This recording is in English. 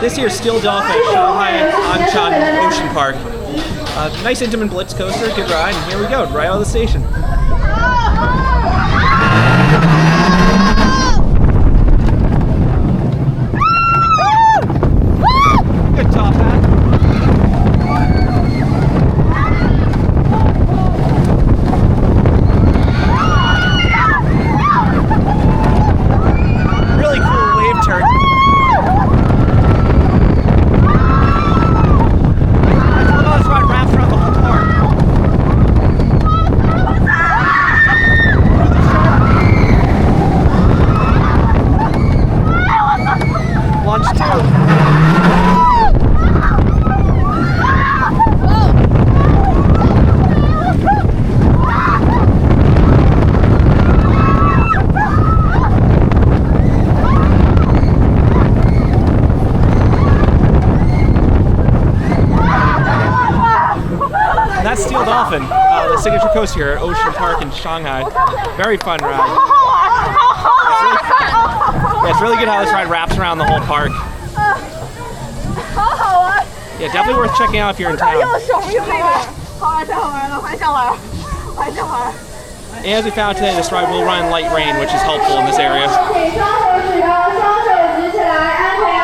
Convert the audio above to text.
This year's Steel Dolphin at Shanghai Haichang Ocean Park. Nice Intamin Blitz coaster, good ride, and here we go, right out of the station. Good top hat. Really cool wave turn. That's Steel Dolphin, the signature coaster here at Ocean Park in Shanghai. Very fun ride. It's really good how this ride wraps around the whole park. Yeah, definitely worth checking out if you're in town. And as we found today, this ride will run in light rain, which is helpful in this area.